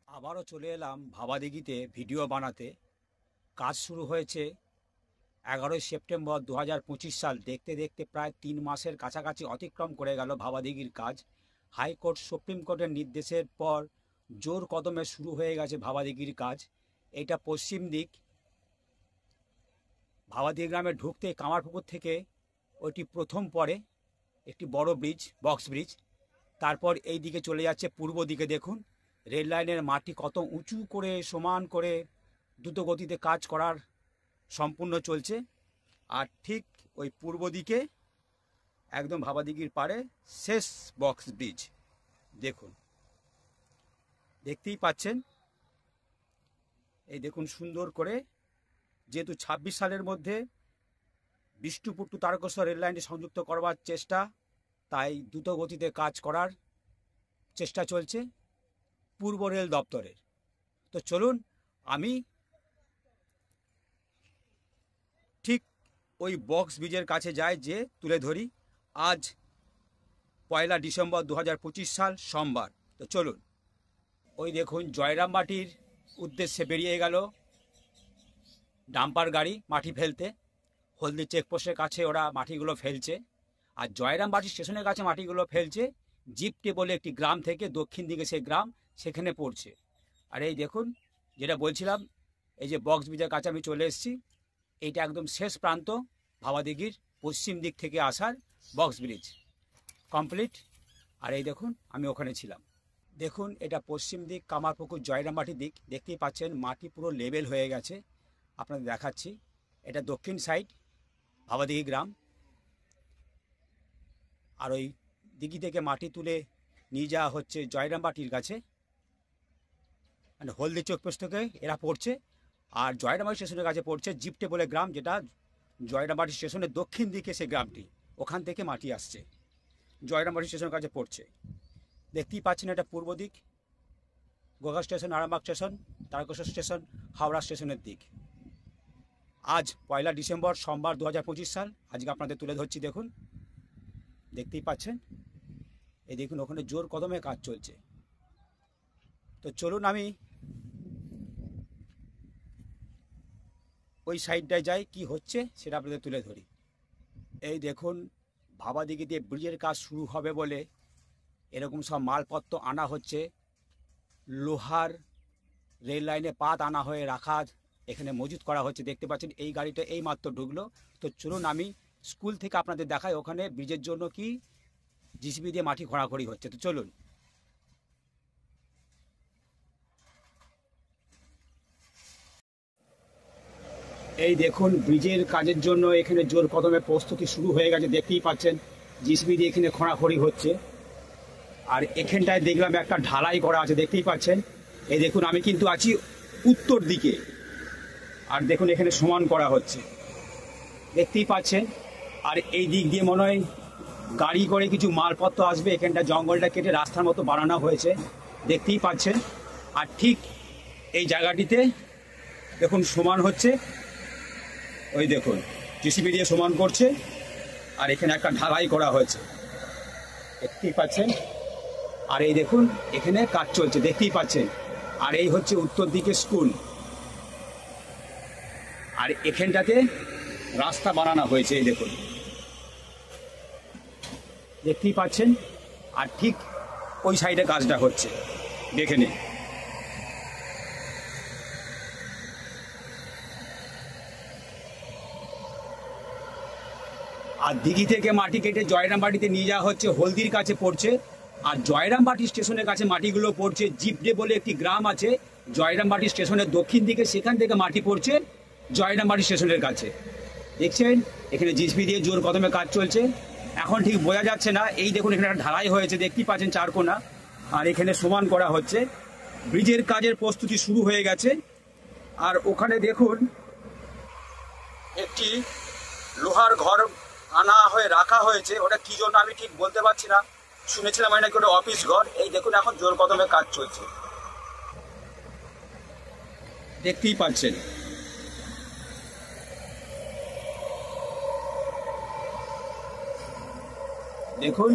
আবারও চলে এলাম ভাবাদিঘিতে ভিডিও বানাতে। কাজ শুরু হয়েছে 11 সেপ্টেম্বর 2025 সাল। দেখতে দেখতে প্রায় 3 মাসের কাছাকাছি অতিক্রম করে গেল ভাবাদিঘির কাজ। হাইকোর্ট সুপ্রিম কোর্টের নির্দেশের পর জোর কদমে শুরু হয়ে গেছে ভাবাদিঘির কাজ। এটা পশ্চিম দিক। ভাবাদিঘি গ্রামে ঢুকতে কামারপুকুর থেকে ওইটি প্রথম পড়ে একটি বড় ব্রিজ, বক্স ব্রিজ। তারপর এই দিকে চলে যাচ্ছে পূর্ব দিকে। দেখুন রেল লাইনের মাটি কত উঁচু করে সমান করে দ্রুত গতিতে কাজ করার সম্পূর্ণ চলছে। আর ঠিক ওই পূর্ব দিকে একদম ভাবাদিঘির পাড়ে শেষ বক্স ব্রিজ। দেখুন, দেখতেই পাচ্ছেন। এই দেখুন সুন্দর করে, যেহেতু 26 সালের মধ্যে বিষ্ণুপুর টু তারকেশ্বর রেল লাইনটি সংযুক্ত করবার চেষ্টা, তাই দ্রুত গতিতে কাজ করার চেষ্টা চলছে পূর্ব রেল দপ্তরের। তো চলুন আমি ঠিক ওই বক্স ব্রিজের কাছে যাই, যে তুলে ধরি। আজ 1 ডিসেম্বর 2025 সাল সোমবার। তো চলুন। ওই দেখুন জয়রামবাটির উদ্দেশ্যে বেরিয়ে গেল ডাম্পার গাড়ি মাটি ফেলতে। হলদি চেকপোস্টের কাছে ওরা মাটিগুলো ফেলছে। আর জয়রামবাটি স্টেশনের কাছে মাটিগুলো ফেলছে জিপটে বলে একটি গ্রাম থেকে, দক্ষিণ দিকে সেই গ্রাম, সেখানে পড়ছে। আর এই দেখুন যেটা বলছিলাম, এই যে বক্স ব্রিজের কাছে আমি চলে এসেছি। এইটা একদম শেষ প্রান্ত ভাবাদিঘির পশ্চিম দিক থেকে আসার বক্স ব্রিজ কমপ্লিট। আর এই দেখুন আমি ওখানে ছিলাম। দেখুন এটা পশ্চিম দিক, কামারপুকুর জয়রামবাটির দিক। দেখতেই পাচ্ছেন মাটি পুরো লেভেল হয়ে গেছে। আপনাদের দেখাচ্ছি, এটা দক্ষিণ সাইড ভাবাদিঘি গ্রাম। আর ওই দিঘি থেকে মাটি তুলে নিয়ে যাওয়া হচ্ছে জয়রামবাটির কাছে, মানে হলদি চেকপোস্ট থেকে এরা পড়ছে। আর জয়রামবাটি স্টেশনের কাছে পড়ছে জিপটে বলে গ্রাম, যেটা জয়রামবাটি স্টেশনের দক্ষিণ দিকে সে গ্রামটি। ওখান থেকে মাটি আসছে, জয়রামবাটি স্টেশনের কাছে পড়ছে। দেখতেই পাচ্ছেন এটা পূর্ব দিক, Gogha station, Arambagh station, Tarakeswar station, Howrah স্টেশনের দিক। আজ 1 ডিসেম্বর সোমবার 2025 সাল। আজকে আপনাদের তুলে ধরছি। দেখুন, দেখতেই পাচ্ছেন। এই দেখুন ওখানে জোর কদমে কাজ চলছে। তো চলুন আমি ওই সাইডটায় যাই, কি হচ্ছে সেটা আপনাদের তুলে ধরি। এই দেখুন ভাবাদিঘিতে ব্রিজের কাজ শুরু হবে বলে এরকম সব মালপত্র আনা হচ্ছে। লোহার রেল লাইনে পাত আনা হয়ে রাখা এখানে মজুত করা হচ্ছে। দেখতে পাচ্ছেন এই গাড়িটা এই মাত্র ঢুকলো। তো চলুন আমি স্কুল থেকে আপনাদের দেখাই ওখানে ব্রিজের জন্য কি জিসিবি দিয়ে মাটি খোঁড়াখড়ি হচ্ছে। তো চলুন। এই দেখুন ব্রিজের কাজের জন্য এখানে জোর কদমে প্রস্তুতি শুরু হয়ে গেছে। দেখতেই পাচ্ছেন জিসিবি দিয়ে এখানে খোঁড়াখড়ি হচ্ছে। আর এখানটায় দেখলাম একটা ঢালাই করা আছে, দেখতেই পাচ্ছেন। এই দেখুন আমি কিন্তু আছি উত্তর দিকে। আর দেখুন এখানে সমান করা হচ্ছে, দেখতেই পাচ্ছেন। আর এই দিক দিয়ে মনে হয় গাড়ি করে কিছু মালপত্র আসবে। এখানটা জঙ্গলটা কেটে রাস্তার মতো বানানো হয়েছে, দেখতেই পাচ্ছেন। আর ঠিক এই জায়গাটিতে দেখুন সমান হচ্ছে। ওই দেখুন জিসিবি দিয়ে সমান করছে। আর এখানে একটা ঢালাই করা হয়েছে, দেখতেই পাচ্ছেন। আর এই দেখুন এখানে কাজ চলছে, দেখতেই পাচ্ছেন। আর এই হচ্ছে উত্তর দিকে স্কুল। আর এখানটাতে রাস্তা বানানো হয়েছে, এই দেখুন, দেখতেই পাচ্ছেন। আর ঠিক ওই সাইডে কাজটা হচ্ছে, দেখে নিন। আর দিঘি থেকে মাটি কেটে জয়রামবাটিতে নিয়ে যাওয়া হচ্ছে, হলদির কাছে পড়ছে। আর জয়রামবাটি স্টেশনের কাছে মাটিগুলো পড়ছে জিপডে বলে একটি গ্রাম আছে জয়রামবাটি স্টেশনের দক্ষিণ দিকে, সেখান থেকে মাটি পড়ছে জয়রামবাটি স্টেশনের কাছে। দেখছেন এখানে জিসিবি দিয়ে জোর কদমে কাজ চলছে। এখন ঠিক বোঝা যাচ্ছে না। এই দেখুন এখানে একটা ঢালাই হয়েছে, দেখতেই পাচ্ছেন, চারকোনা। আর এখানে সমান করা হচ্ছে। ব্রিজের কাজের প্রস্তুতি শুরু হয়ে গেছে। আর ওখানে দেখুন একটি লোহার ঘর আনা হয়ে রাখা হয়েছে। ওটা কি জন্য আমি ঠিক বলতে পারছি না, শুনেছিলাম নাকি ওটা অফিস ঘর। এই দেখুন এখন জোর কদমে কাজ চলছে, দেখতেই পাচ্ছেন। দেখুন।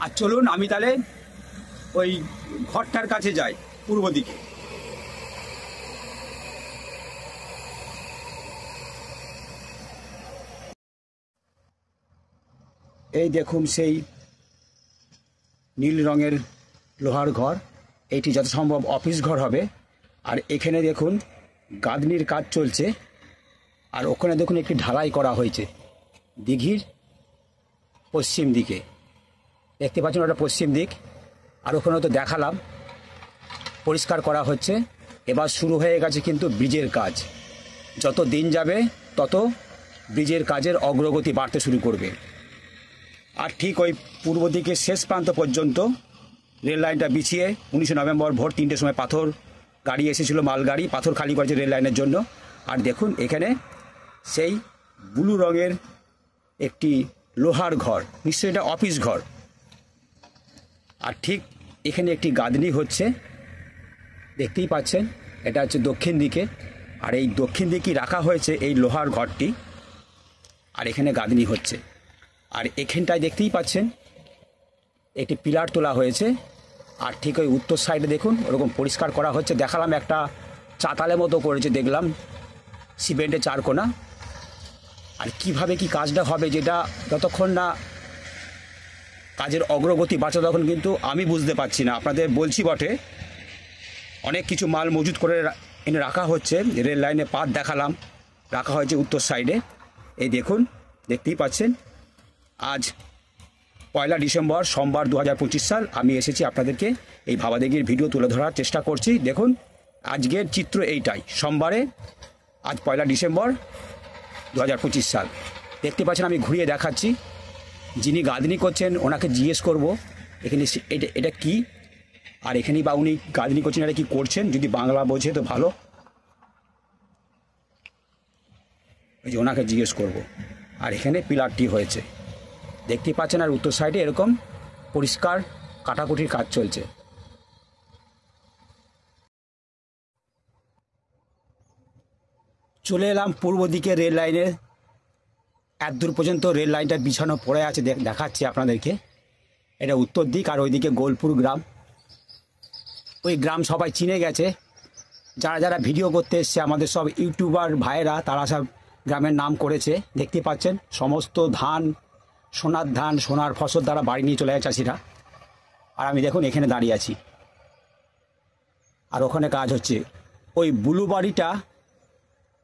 আর চলুন আমি তাহলে ওই ঘরটার কাছে যায় পূর্ব দিকে। এই দেখুন সেই নীল রঙের লোহার ঘর, এটি যত সম্ভব অফিস ঘর হবে। আর এখানে দেখুন গাঁথনির কাজ চলছে, আর ওখানে দেখুন একটি ঢালাই করা হয়েছে দিঘির পশ্চিম দিকে, দেখতে পাচ্ছেন ওটা পশ্চিম দিক। আর ওখানে তো দেখালাম পরিষ্কার করা হচ্ছে। এবার শুরু হয়ে গেছে কিন্তু ব্রিজের কাজ। যত দিন যাবে তত ব্রিজের কাজের অগ্রগতি বাড়তে শুরু করবে। আর ঠিক ওই পূর্ব দিকে শেষ প্রান্ত পর্যন্ত রেল লাইনটা বিছিয়ে 19 নভেম্বর ভোর 3টের সময় পাথর গাড়ি এসেছিলো, মালগাড়ি পাথর খালি করেছে রেল লাইনের জন্য। আর দেখুন এখানে সেই ব্লু রঙের একটি লোহার ঘর, নিশ্চয়ই এটা অফিস ঘর। আর ঠিক এখানে একটি গাঁথনি হচ্ছে, দেখতেই পাচ্ছেন এটা হচ্ছে দক্ষিণ দিকে। আর এই দক্ষিণ দিকে রাখা হয়েছে এই লোহার ঘরটি, আর এখানে গাঁথনি হচ্ছে। আর এখানটায় দেখতেই পাচ্ছেন একটি পিলার তোলা হয়েছে। আর ঠিক ওই উত্তর সাইডে দেখুন ওরকম পরিষ্কার করা হচ্ছে, দেখালাম একটা চাতালের মতো করেছে দেখলাম, সিমেন্টের চারকোনা। আর কিভাবে কি কাজটা হবে, যেটা যতক্ষণ না কাজের অগ্রগতি বাড়ছে তখন কিন্তু আমি বুঝতে পারছি না। আপনাদের বলছি বটে, অনেক কিছু মাল মজুত করে এনে রাখা হচ্ছে। রেল লাইনে পাত দেখালাম, রাখা হয়েছে উত্তর সাইডে। এই দেখুন, দেখতেই পাচ্ছেন আজ 1 ডিসেম্বর সোমবার 2025 সাল। আমি এসেছি আপনাদেরকে এই ভাবাদিঘির ভিডিও তুলে ধরার চেষ্টা করছি। দেখুন আজকের চিত্র এইটাই, সোমবারে আজ 1 ডিসেম্বর 2025 সাল। দেখতে পাচ্ছেন আমি ঘুরিয়ে দেখাচ্ছি। যিনি গাঁথনি করছেন ওনাকে জিজ্ঞেস করব এখানে এটা কি, আর এখানেই বা উনি গাঁথনি করছেন এটা কি করছেন, যদি বাংলা বোঝে তো ভালো। এই যে ওনাকে জিজ্ঞেস করব। আর এখানে পিলারটি হয়েছে দেখতেই পাচ্ছেন। আর উত্তর সাইডে এরকম পরিষ্কার কাটাকুটির কাজ চলছে। চলে এলাম পূর্ব দিকে রেল লাইনের, এত দূর পর্যন্ত রেল লাইনটা বিছানো পড়ে আছে, দেখাচ্ছি আপনাদেরকে। এটা উত্তর দিক। আর ওইদিকে গোলপুর গ্রাম, ওই গ্রাম সবাই চিনে গেছে। যারা যারা ভিডিও করতে এসছে আমাদের সব ইউটিউবার ভাইয়েরা, তারা সব গ্রামের নাম করেছে। দেখতে পাচ্ছেন সমস্ত ধান, সোনার ফসল তারা বাড়ি নিয়ে চলে যায় চাষিরা। আর আমি দেখুন এখানে দাঁড়িয়ে আছি, আর ওখানে কাজ হচ্ছে। ওই ব্লু বাড়িটা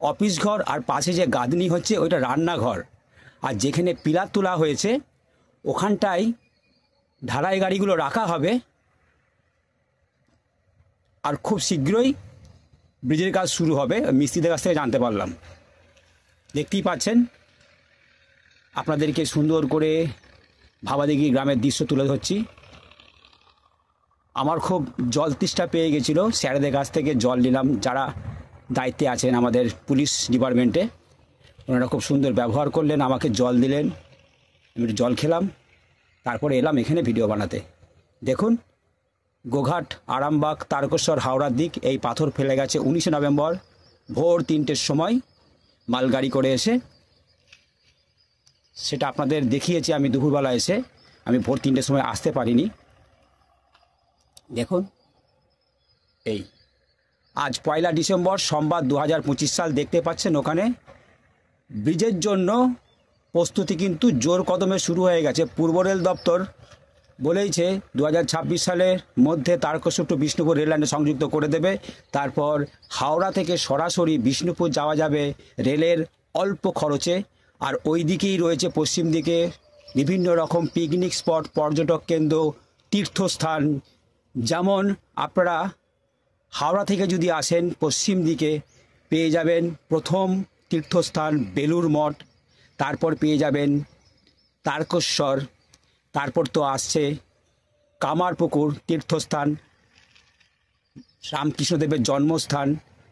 অফিস ঘর, আর পাশে যে গাঁথনি হচ্ছে ওইটা রান্নাঘর। আর যেখানে পিলার তোলা হয়েছে ওখানটায় ঢালাই গাড়িগুলো রাখা হবে। আর খুব শীঘ্রই ব্রিজের কাজ শুরু হবে, মিস্ত্রিদের কাছ থেকে জানতে পারলাম। দেখতেই পাচ্ছেন আপনাদেরকে সুন্দর করে ভাবাদিঘি গ্রামের দৃশ্য তুলে ধরছি। আমার খুব জল তেষ্টা পেয়ে গেছিলো, স্যারেদের কাছ থেকে জল নিলাম, যারা দায়িত্বে আছেন আমাদের পুলিশ ডিপার্টমেন্টে। ওনারা খুব সুন্দর ব্যবহার করলেন, আমাকে জল দিলেন, আমি জল খেলাম, তারপরে এলাম এখানে ভিডিও বানাতে। দেখুন গোঘাট, আরামবাগ, তারকেশ্বর, হাওড়ার দিক এই পাথর ফেলে গেছে 19 নভেম্বর ভোর 3টের সময় মালগাড়ি করে এসে। সেটা আপনাদের দেখিয়েছি আমি দুপুরবেলা এসে, আমি ভোর 3টের সময় আসতে পারিনি। দেখুন এই আজ 1 ডিসেম্বর সোমবার 2025 সাল। দেখতে পাচ্ছেন ওখানে ব্রিজের জন্য প্রস্তুতি কিন্তু জোর কদমে শুরু হয়ে গেছে। পূর্ব রেল দপ্তর বলেইছে 2026 সালের মধ্যে তারকেশ্বর টু বিষ্ণুপুর রেল লাইনে সংযুক্ত করে দেবে। তারপর হাওড়া থেকে সরাসরি বিষ্ণুপুর যাওয়া যাবে রেলের অল্প খরচে। আর ওই দিকেই রয়েছে পশ্চিম দিকে বিভিন্ন রকম পিকনিক স্পট, পর্যটক কেন্দ্র, তীর্থস্থান। যেমন আপনারা হাওড়া থেকে যদি আসেন পশ্চিম দিকে পেয়ে যাবেন প্রথম তীর্থস্থান বেলুড় মঠ, তারপর পেয়ে যাবেন তারকেশ্বর, তারপর তো আসছে কামারপুকুর তীর্থস্থান, রামকৃষ্ণদেবের জন্মস্থান,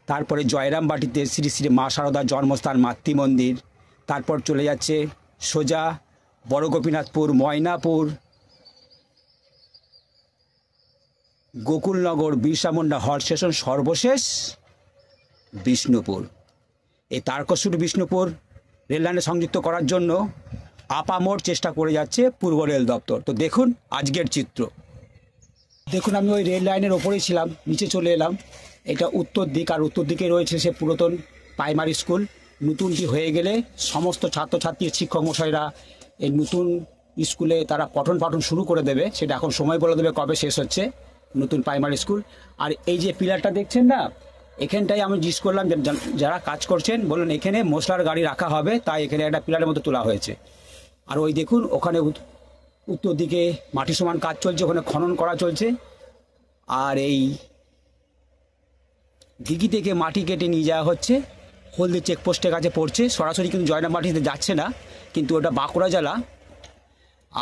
তারপরে জয়রামবাটিতে শ্রী শ্রী মা শারদার জন্মস্থান মাতৃমন্দির, তারপর চলে যাচ্ছে সোজা বড় গোপীনাথপুর, ময়নাপুর, গোকুলনগর, বিরসা মুন্ডা হল স্টেশন, সর্বশেষ বিষ্ণুপুর। এই তারকেশ্বর বিষ্ণুপুর রেল লাইনে সংযুক্ত করার জন্য আপামোর চেষ্টা করে যাচ্ছে পূর্ব রেল দপ্তর। তো দেখুন আজকের চিত্র। দেখুন আমি ওই রেল লাইনের ওপরেই ছিলাম, নিচে চলে এলাম। এটা উত্তর দিক, আর উত্তর দিকে রয়েছে সে পুরাতন প্রাইমারি স্কুল। নতুনটি হয়ে গেলে সমস্ত ছাত্রছাত্রী শিক্ষক মশাইরা এই নতুন স্কুলে তারা পঠন পাঠন শুরু করে দেবে। সেটা এখন সময় বলে দেবে কবে শেষ হচ্ছে নতুন প্রাইমারি স্কুল। আর এই যে পিলারটা দেখছেন না, এখানটাই আমি জিজ্ঞেস করলাম যারা কাজ করছেন, বলুন এখানে মশলার গাড়ি রাখা হবে, তাই এখানে একটা পিলারের মতো তোলা হয়েছে। আর ওই দেখুন ওখানে উত্তর দিকে মাটি সমান কাজ চলছে, ওখানে খনন করা চলছে। আর এই দিঘি থেকে মাটি কেটে নিয়ে যাওয়া হচ্ছে, হলদি চেকপোস্টের কাছে পড়ছে। সরাসরি কিন্তু জয়রামবাটিতে যাচ্ছে না, কিন্তু ওটা বাঁকুড়া জেলা।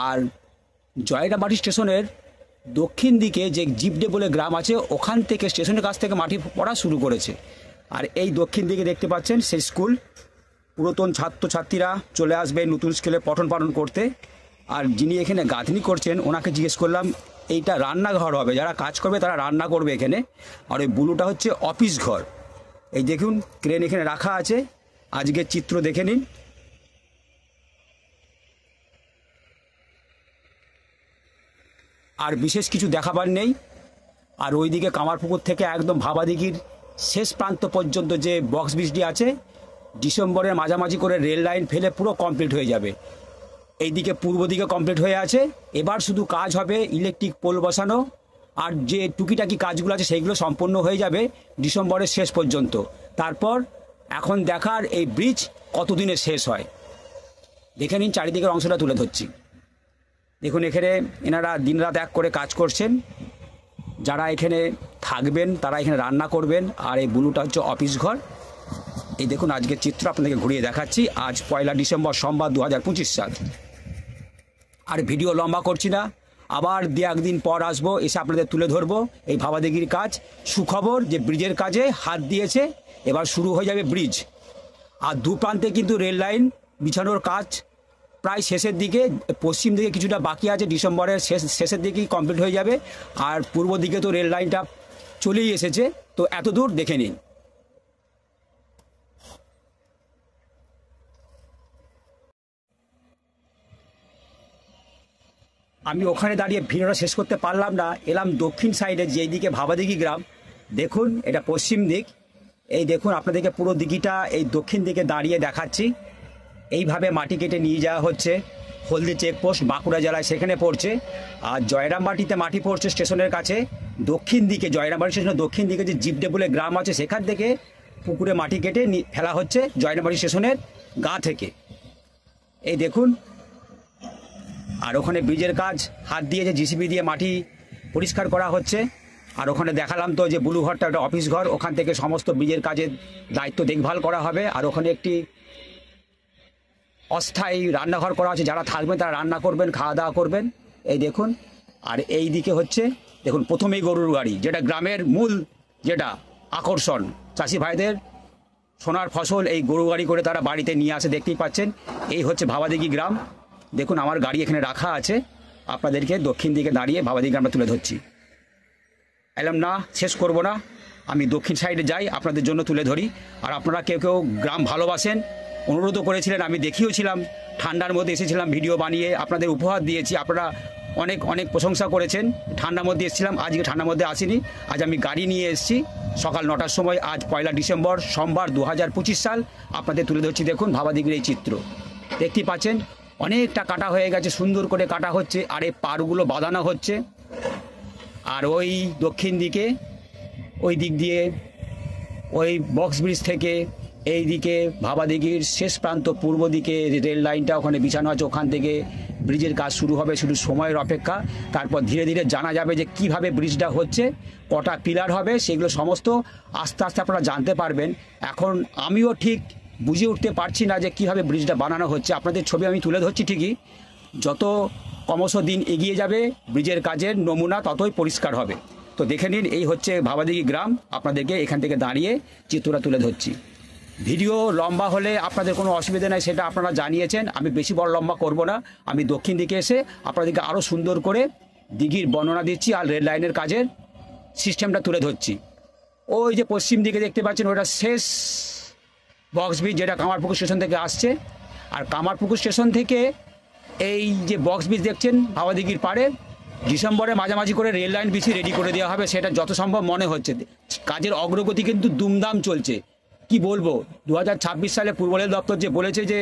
আর জয়রামবাটি স্টেশনের দক্ষিণ দিকে যে জিপডে বলে গ্রাম আছে, ওখান থেকে স্টেশনের কাছ থেকে মাটি পড়া শুরু করেছে। আর এই দক্ষিণ দিকে দেখতে পাচ্ছেন সেই স্কুল। পুরাতন ছাত্রছাত্রীরা চলে আসবে নতুন স্কুলে পঠন পাঠন করতে। আর যিনি এখানে গাঁথনি করছেন ওনাকে জিজ্ঞেস করলাম, এইটা রান্নাঘর হবে, যারা কাজ করবে তারা রান্না করবে এখানে। আর ওই ব্লুটা হচ্ছে অফিস ঘর। এই দেখুন ক্রেন এখানে রাখা আছে, আজকের চিত্র দেখে নিন। আর বিশেষ কিছু দেখাবার নেই। আর ওইদিকে কামারপুকুর থেকে একদম ভাবাদিঘির শেষ প্রান্ত পর্যন্ত যে বক্স ব্রিজটি আছে, ডিসেম্বরের মাঝামাঝি করে রেল লাইন ফেলে পুরো কমপ্লিট হয়ে যাবে। এইদিকে পূর্ব দিকে কমপ্লিট হয়ে আছে, এবার শুধু কাজ হবে ইলেকট্রিক পোল বসানো। আর যে টুকিটাকি কাজগুলো আছে সেইগুলো সম্পূর্ণ হয়ে যাবে ডিসেম্বরের শেষ পর্যন্ত। তারপর এখন দেখার এই ব্রিজ কতদিনে শেষ হয়। দেখে নিন, চারিদিকের অংশটা তুলে ধরছি। দেখুন এখানে এনারা দিনরাত এক করে কাজ করছেন। যারা এখানে থাকবেন তারা এখানে রান্না করবেন। আর এই ব্লুটা হচ্ছে অফিস ঘর। এই দেখুন আজকের চিত্র আপনাদেরকে ঘুরিয়ে দেখাচ্ছি। আজ 1 ডিসেম্বর সোমবার 2025 সাল। আর ভিডিও লম্বা করছি না, আবার একদিন পর আসবো, এসে আপনাদের তুলে ধরবো এই ভাবাদিঘির কাজ। সুখবর যে ব্রিজের কাজে হাত দিয়েছে, এবার শুরু হয়ে যাবে ব্রিজ। আর দু প্রান্তে কিন্তু রেল লাইন বিছানোর কাজ প্রায় শেষের দিকে। পশ্চিম দিকে কিছুটা বাকি আছে, ডিসেম্বরের শেষের দিকেই কমপ্লিট হয়ে যাবে। আর পূর্ব দিকে তো রেল লাইনটা চলেই এসেছে, তো এত দূর দেখে নিন। আমি ওখানে দাঁড়িয়ে ভিডিওটা শেষ করতে পারলাম না, এলাম দক্ষিণ সাইডে যেই দিকে ভাবাদিঘি গ্রাম। দেখুন এটা পশ্চিম দিক। এই দেখুন আপনাদেরকে পুরো দিঘিটা এই দক্ষিণ দিকে দাঁড়িয়ে দেখাচ্ছি। এইভাবে মাটি কেটে নিয়ে যাওয়া হচ্ছে। হলদি চেকপোস্ট বাঁকুড়া জেলায় সেখানে পড়ছে। আর জয়রামবাটিতে মাটি পড়ছে স্টেশনের কাছে দক্ষিণ দিকে। জয়রামবাটি স্টেশনের দক্ষিণ দিকে যে জিপডে বলে গ্রাম আছে, সেখান থেকে পুকুরে মাটি কেটে ফেলা হচ্ছে জয়রামবাটি স্টেশনের গা থেকে। এই দেখুন। আর ওখানে ব্রিজের কাজ হাত দিয়ে যে জিসিবি দিয়ে মাটি পরিষ্কার করা হচ্ছে। আর ওখানে দেখালাম তো যে ব্লু ঘরটা, একটা অফিস ঘর, ওখান থেকে সমস্ত ব্রিজের কাজের দায়িত্ব দেখভাল করা হবে। আর ওখানে একটি অস্থায়ী রান্নাঘর করা আছে, যারা থাকবেন তারা রান্না করবেন, খাওয়া দাওয়া করবেন। এই দেখুন। আর এই দিকে হচ্ছে দেখুন প্রথমেই গরুর গাড়ি, যেটা গ্রামের মূল যেটা আকর্ষণ, চাষি ভাইদের সোনার ফসল এই গরু গাড়ি করে তারা বাড়িতে নিয়ে আসে, দেখতেই পাচ্ছেন। এই হচ্ছে ভাবাদিঘি গ্রাম। দেখুন আমার গাড়ি এখানে রাখা আছে, আপনাদেরকে দক্ষিণ দিকে দাঁড়িয়ে ভাবাদিঘি গ্রামটা তুলে ধরছি। এলাম না, শেষ করব না, আমি দক্ষিণ সাইডে যাই, আপনাদের জন্য তুলে ধরি। আর আপনারা কেউ কেউ গ্রাম ভালোবাসেন, অনুরোধও করেছিলেন, আমি দেখিয়েছিলাম। ঠান্ডার মধ্যে এসেছিলাম, ভিডিও বানিয়ে আপনাদের উপহার দিয়েছি। আপনারা অনেক অনেক প্রশংসা করেছেন। ঠান্ডার মধ্যে এসেছিলাম, আজকে ঠান্ডার মধ্যে আসিনি। আজ আমি গাড়ি নিয়ে এসেছি সকাল 9টার সময়। আজ 1 ডিসেম্বর সোমবার 2025 সাল। আপনাদের তুলে ধরছি। দেখুন ভাবাদিঘির এই চিত্র দেখতেই পাচ্ছেন। অনেকটা কাটা হয়ে গেছে, সুন্দর করে কাটা হচ্ছে। আর এই পারগুলো বাঁধানো হচ্ছে। আর ওই দক্ষিণ দিকে ওই দিক দিয়ে ওই বক্স ব্রিজ থেকে এই দিকে ভাবাদিঘির শেষ প্রান্ত পূর্ব দিকে রেল লাইনটা ওখানে বিছানো আছে, ওখান থেকে ব্রিজের কাজ শুরু হবে। শুধু সময়ের অপেক্ষা, তারপর ধীরে ধীরে জানা যাবে যে কিভাবে ব্রিজটা হচ্ছে, কটা পিলার হবে, সেগুলো সমস্ত আস্তে আস্তে আপনারা জানতে পারবেন। এখন আমিও ঠিক বুঝে উঠতে পারছি না যে কীভাবে ব্রিজটা বানানো হচ্ছে। আপনাদের ছবি আমি তুলে ধরছি ঠিকই, যত ক্রমশ দিন এগিয়ে যাবে ব্রিজের কাজের নমুনা ততই পরিষ্কার হবে। তো দেখে নিন, এই হচ্ছে ভাবাদিঘি গ্রাম। আপনাদেরকে এখান থেকে দাঁড়িয়ে চিত্রটা তুলে ধরছি। ভিডিও লম্বা হলে আপনাদের কোনো অসুবিধা নেই, সেটা আপনারা জানিয়েছেন। আমি বেশি বড় লম্বা করব না, আমি দক্ষিণ দিকে এসে আপনাদেরকে আরও সুন্দর করে দিঘির বর্ণনা দিচ্ছি আর রেল লাইনের কাজের সিস্টেমটা তুলে ধরছি। ওই যে পশ্চিম দিকে দেখতে পাচ্ছেন, ওটা শেষ বক্স ব্রিজ, যেটা কামারপুকুর স্টেশন থেকে আসছে। আর কামারপুকুর স্টেশন থেকে এই যে বক্স ব্রিজ দেখছেন ভাবাদিঘির পাড়ে, ডিসেম্বরে মাঝামাঝি করে রেল লাইন বিসি রেডি করে দেওয়া হবে, সেটা যত সম্ভব মনে হচ্ছে। কাজের অগ্রগতি কিন্তু দুমদাম চলছে। কি বলবো, 2026 সালে পূর্ব রেল দপ্তর যে বলেছে যে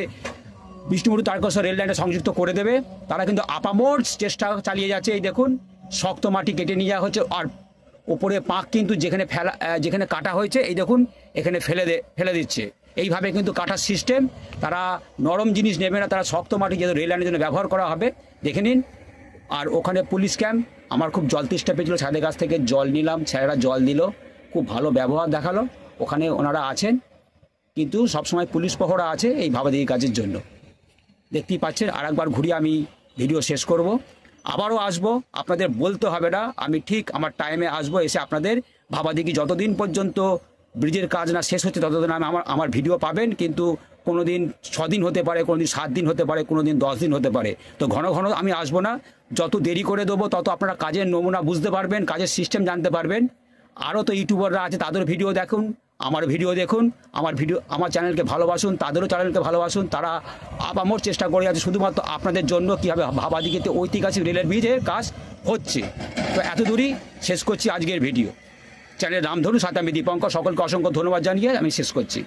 বিষ্ণুপুর তারকেশ্বর রেল লাইনটা সংযুক্ত করে দেবে, তারা কিন্তু আপামোর চেষ্টা চালিয়ে যাচ্ছে। এই দেখুন, শক্ত মাটি কেটে নিয়ে যাওয়া হচ্ছে, আর ওপরে পাঁক কিন্তু যেখানে কাটা হয়েছে, এই দেখুন এখানে ফেলে দিচ্ছে। এইভাবে কিন্তু কাটার সিস্টেম, তারা নরম জিনিস নেবে না, তারা শক্ত মাটি যেহেতু রেল লাইনের জন্য ব্যবহার করা হবে, দেখে নিন। আর ওখানে পুলিশ ক্যাম্প, আমার খুব জল তেষ্টা পেয়েছিল, ছাদের কাছ থেকে জল নিলাম, স্যারেরা জল দিল, খুব ভালো ব্যবহার দেখালো। ওখানে ওনারা আছেন, কিন্তু সবসময় পুলিশ পহরা আছে এই ভাবাদিঘি কাজের জন্য। দেখতেই পাচ্ছেন, আর একবার ঘুরিয়ে আমি ভিডিও শেষ করব। আবারও আসবো, আপনাদের বলতে হবে না, আমি ঠিক আমার টাইমে আসবো, এসে আপনাদের ভাবাদিঘি যতদিন পর্যন্ত ব্রিজের কাজ না শেষ হচ্ছে ততদিন আমার ভিডিও পাবেন। কিন্তু কোনো দিন 6 দিন হতে পারে, কোনো দিন 7 দিন হতে পারে, কোনো দিন 10 দিন হতে পারে। তো ঘন ঘন আমি আসবো না, যত দেরি করে দেবো তত আপনারা কাজের নমুনা বুঝতে পারবেন, কাজের সিস্টেম জানতে পারবেন। আরও তো ইউটিউবাররা আছে, তাদের ভিডিও দেখুন, আমার ভিডিও দেখুন, আমার চ্যানেলকে ভালোবাসুন, তাদেরও চ্যানেলকে ভালোবাসুন। তারা আপামর চেষ্টা করে যাচ্ছে শুধুমাত্র আপনাদের জন্য কীভাবে ভাবাদিঘিতে ঐতিহাসিক রেলের ব্রিজের কাজ হচ্ছে। তো এত দূরই শেষ করছি আজকের ভিডিও। চ্যানেলের নাম ধরুন, সাথে আমি দীপঙ্কর। সকলকে অসংখ্য ধন্যবাদ জানিয়ে আমি শেষ করছি।